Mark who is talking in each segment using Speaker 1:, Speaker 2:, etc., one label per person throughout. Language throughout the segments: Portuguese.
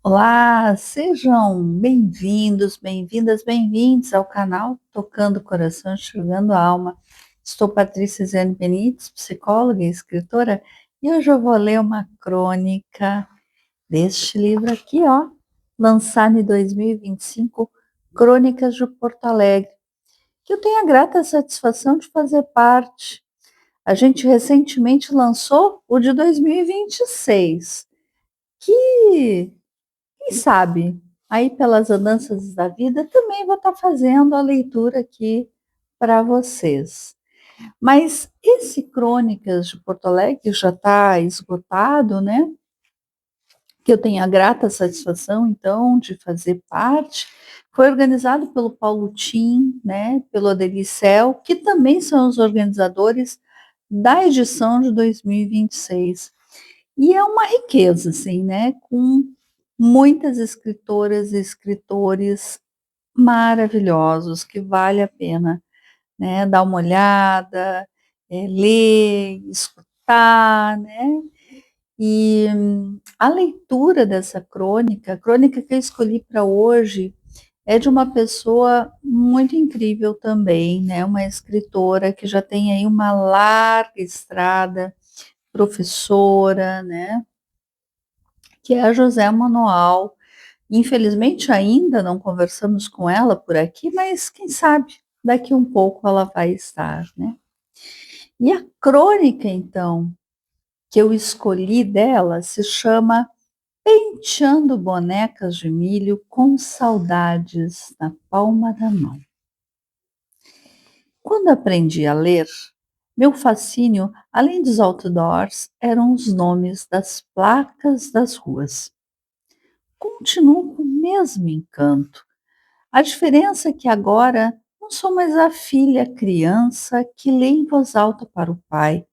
Speaker 1: Olá, sejam bem-vindos, bem-vindas, bem-vindos ao canal Tocando o Coração, Enxergando a Alma. Estou Patrícia Zene Benites, psicóloga e escritora, e hoje eu vou ler uma crônica deste livro aqui, ó, lançado em 2025, Crônicas de Porto Alegre, que eu tenho a grata satisfação de fazer parte. A gente recentemente lançou o de 2026, que quem sabe, aí pelas andanças da vida, também vou estar fazendo a leitura aqui para vocês. Mas esse Crônicas de Porto Alegre já está esgotado, né? Que eu tenho a grata satisfação, então, de fazer parte. Foi organizado pelo Paulo Tim, né? Pelo Adericel, que também são os organizadores da edição de 2026. E é uma riqueza, assim, né? Com muitas escritoras e escritores maravilhosos que vale a pena, né? Dar uma olhada, ler, escutar, né? E a leitura dessa crônica, a crônica que eu escolhi para hoje, é de uma pessoa muito incrível também, né? Uma escritora que já tem aí uma larga estrada, professora, né? Que é a José Manuel. Infelizmente ainda não conversamos com ela por aqui, mas quem sabe daqui um pouco ela vai estar, né? E a crônica, então, que eu escolhi dela se chama Penteando Bonecas de Milho com Saudades na Palma da Mão. Quando aprendi a ler, meu fascínio, além dos outdoors, eram os nomes das placas das ruas. Continuo com o mesmo encanto. A diferença é que agora não sou mais a filha criança que lê em voz alta para o pai,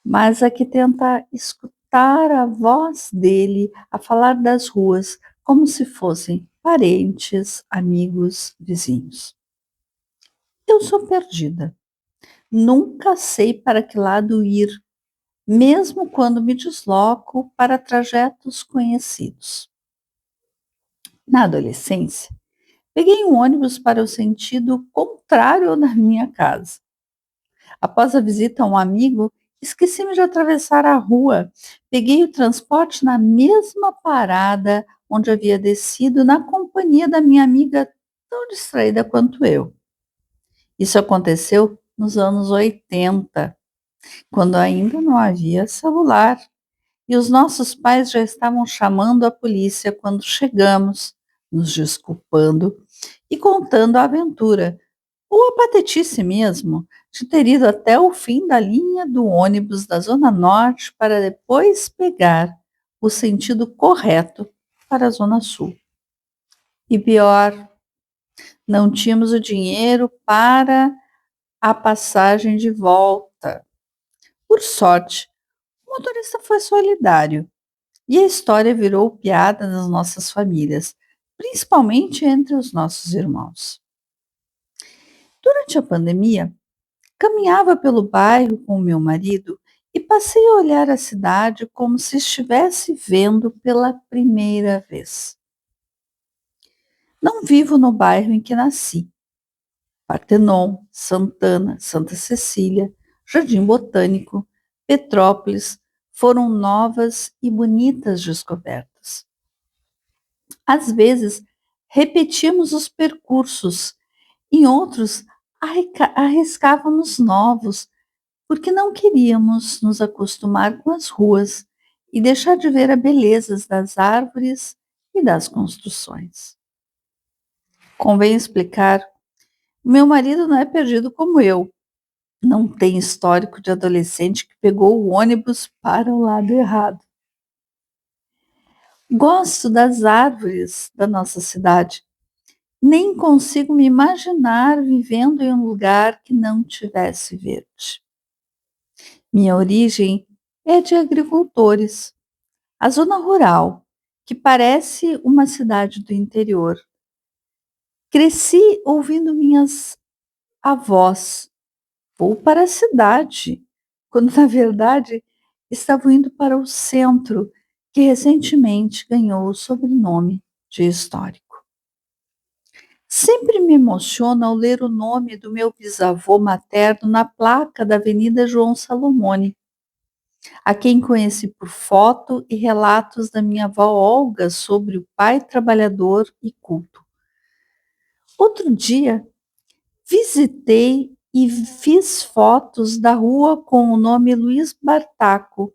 Speaker 1: mas a que tenta escutar a voz dele a falar das ruas como se fossem parentes, amigos, vizinhos. Eu sou perdida. Nunca sei para que lado ir, mesmo quando me desloco para trajetos conhecidos. Na adolescência, peguei um ônibus para o sentido contrário ao da minha casa. Após a visita a um amigo, esqueci-me de atravessar a rua. Peguei o transporte na mesma parada onde havia descido, na companhia da minha amiga, tão distraída quanto eu. Isso aconteceu nos anos 80, quando ainda não havia celular. E os nossos pais já estavam chamando a polícia quando chegamos, nos desculpando e contando a aventura, ou a patetice mesmo, de ter ido até o fim da linha do ônibus da Zona Norte para depois pegar o sentido correto para a Zona Sul. E pior, não tínhamos o dinheiro para a passagem de volta. Por sorte, o motorista foi solidário e a história virou piada nas nossas famílias, principalmente entre os nossos irmãos. Durante a pandemia, caminhava pelo bairro com o meu marido e passei a olhar a cidade como se estivesse vendo pela primeira vez. Não vivo no bairro em que nasci. Partenon, Santana, Santa Cecília, Jardim Botânico, Petrópolis foram novas e bonitas descobertas. Às vezes, repetíamos os percursos, em outros, arriscávamos novos, porque não queríamos nos acostumar com as ruas e deixar de ver a beleza das árvores e das construções. Convém explicar, meu marido não é perdido como eu, não tem histórico de adolescente que pegou o ônibus para o lado errado. Gosto das árvores da nossa cidade. Nem consigo me imaginar vivendo em um lugar que não tivesse verde. Minha origem é de agricultores. A zona rural, que parece uma cidade do interior. Cresci ouvindo minhas avós. Vou para a cidade, quando na verdade estavam indo para o centro, que recentemente ganhou o sobrenome de histórico. Sempre me emociona ao ler o nome do meu bisavô materno na placa da Avenida João Salomone, a quem conheci por foto e relatos da minha avó Olga sobre o pai trabalhador e culto. Outro dia, visitei e fiz fotos da rua com o nome Luiz Bartaco,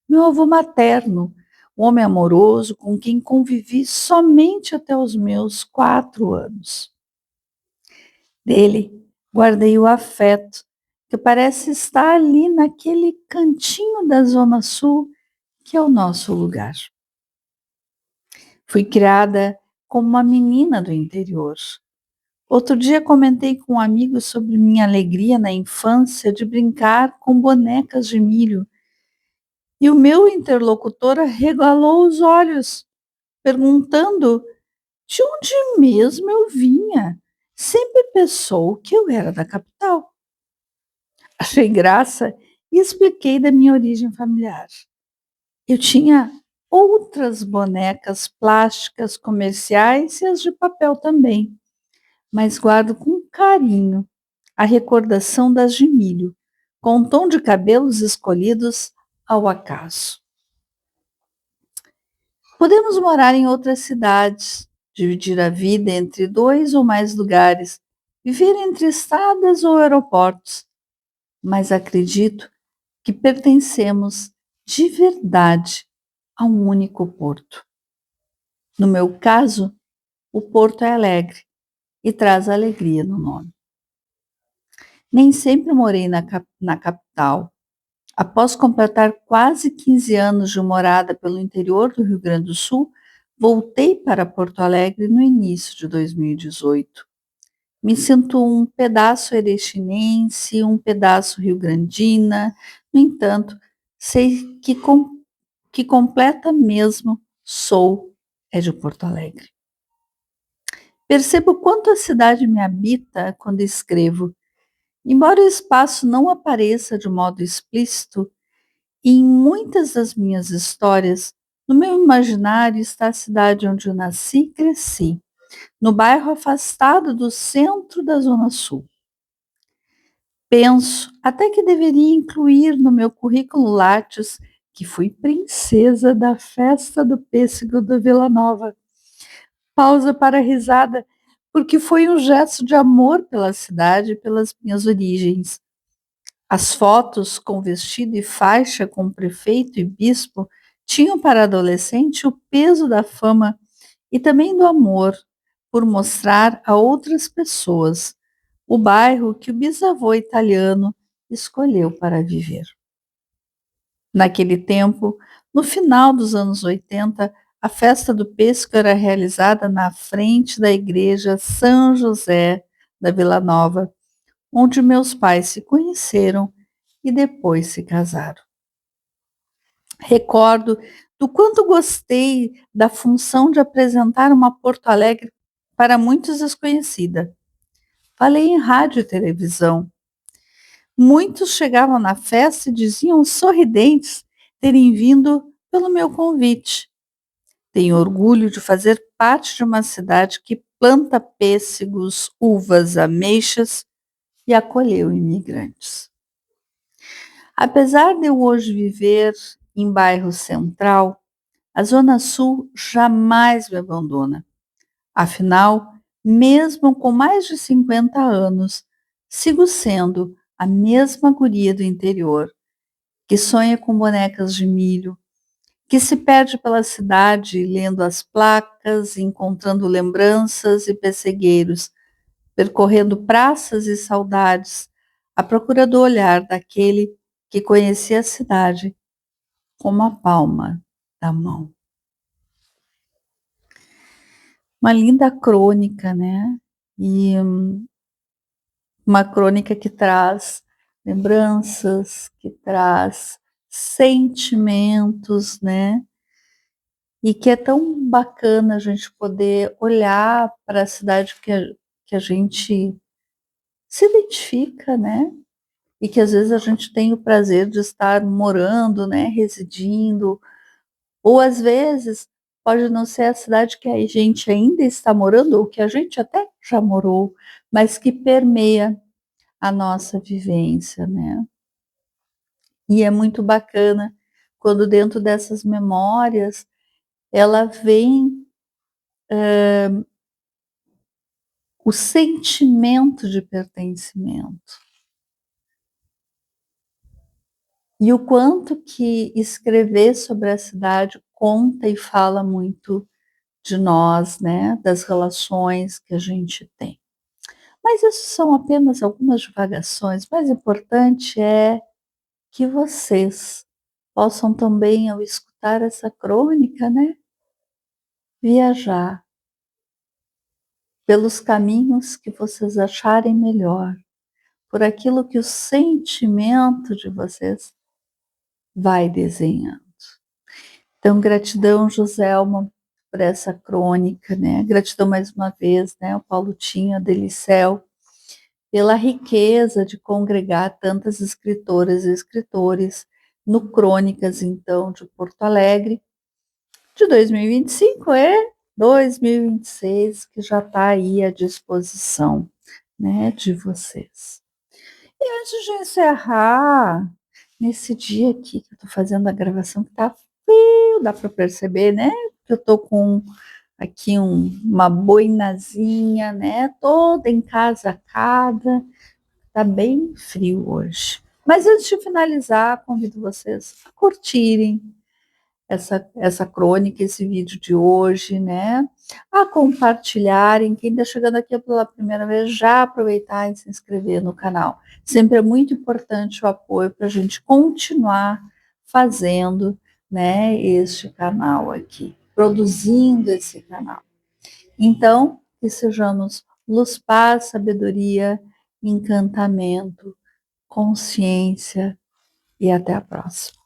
Speaker 1: meu avô materno, um homem amoroso com quem convivi somente até os meus 4 anos. Dele, guardei o afeto, que parece estar ali naquele cantinho da Zona Sul, que é o nosso lugar. Fui criada como uma menina do interior. Outro dia comentei com um amigo sobre minha alegria na infância de brincar com bonecas de milho. E o meu interlocutor arregalou os olhos, perguntando de onde mesmo eu vinha. Sempre pensou que eu era da capital. Achei graça e expliquei da minha origem familiar. Eu tinha outras bonecas plásticas comerciais e as de papel também, mas guardo com carinho a recordação das de milho, com um tom de cabelos escolhidos ao acaso. Podemos morar em outras cidades, dividir a vida entre 2 ou mais lugares, viver entre estradas ou aeroportos, mas acredito que pertencemos de verdade a um único porto. No meu caso, o Porto é alegre e traz alegria no nome. Nem sempre morei na capital. Após completar quase 15 anos de morada pelo interior do Rio Grande do Sul, voltei para Porto Alegre no início de 2018. Me sinto um pedaço erechinense, um pedaço rio-grandina. No entanto, sei que completa mesmo sou é de Porto Alegre. Percebo quanto a cidade me habita quando escrevo. Embora o espaço não apareça de modo explícito, em muitas das minhas histórias, no meu imaginário está a cidade onde eu nasci e cresci, no bairro afastado do centro da Zona Sul. Penso até que deveria incluir no meu currículo Lattes que fui princesa da festa do pêssego da Vila Nova. Pausa para a risada, porque foi um gesto de amor pela cidade e pelas minhas origens. As fotos com vestido e faixa com o prefeito e bispo tinham para adolescente o peso da fama e também do amor por mostrar a outras pessoas o bairro que o bisavô italiano escolheu para viver. Naquele tempo, no final dos anos 80, a festa do pêssego era realizada na frente da igreja São José da Vila Nova, onde meus pais se conheceram e depois se casaram. Recordo do quanto gostei da função de apresentar uma Porto Alegre para muitos desconhecida. Falei em rádio e televisão. Muitos chegavam na festa e diziam sorridentes terem vindo pelo meu convite. Tenho orgulho de fazer parte de uma cidade que planta pêssegos, uvas, ameixas e acolheu imigrantes. Apesar de eu hoje viver em bairro central, a Zona Sul jamais me abandona. Afinal, mesmo com mais de 50 anos, sigo sendo a mesma guria do interior, que sonha com bonecas de milho, que se perde pela cidade lendo as placas, encontrando lembranças e pessegueiros, percorrendo praças e saudades, à procura do olhar daquele que conhecia a cidade como a palma da mão. Uma linda crônica, né? E uma crônica que traz lembranças, que traz sentimentos, né? E que é tão bacana a gente poder olhar para a cidade que a gente se identifica, né? E que às vezes a gente tem o prazer de estar morando, né? Residindo, Ou às vezes pode não ser a cidade que a gente ainda está morando, ou que a gente até já morou, mas que permeia a nossa vivência, né? E é muito bacana quando dentro dessas memórias ela vem o sentimento de pertencimento. E o quanto que escrever sobre a cidade conta e fala muito de nós, né, das relações que a gente tem. Mas isso são apenas algumas divagações, o mais importante é que vocês possam também, ao escutar essa crônica, né, viajar pelos caminhos que vocês acharem melhor, por aquilo que o sentimento de vocês vai desenhando. Então, gratidão, Joselma, por essa crônica, né? Gratidão mais uma vez, né, o Paulo Tinha, a Delicel, pela riqueza de congregar tantas escritoras e escritores no Crônicas, então, de Porto Alegre, de 2025 e 2026, que já está aí à disposição, né, de vocês. E antes de encerrar, nesse dia aqui que eu estou fazendo a gravação, que está frio, dá para perceber, né? Que eu estou com aqui uma boinazinha, né? Toda encasacada, tá bem frio hoje. Mas antes de finalizar, convido vocês a curtirem essa crônica, esse vídeo de hoje, né? A compartilharem. Quem está chegando aqui pela primeira vez, já aproveitar e se inscrever no canal. Sempre é muito importante o apoio para a gente continuar fazendo, né, este canal aqui, produzindo esse canal. Então, que sejamos luz, paz, sabedoria, encantamento, consciência e até a próxima.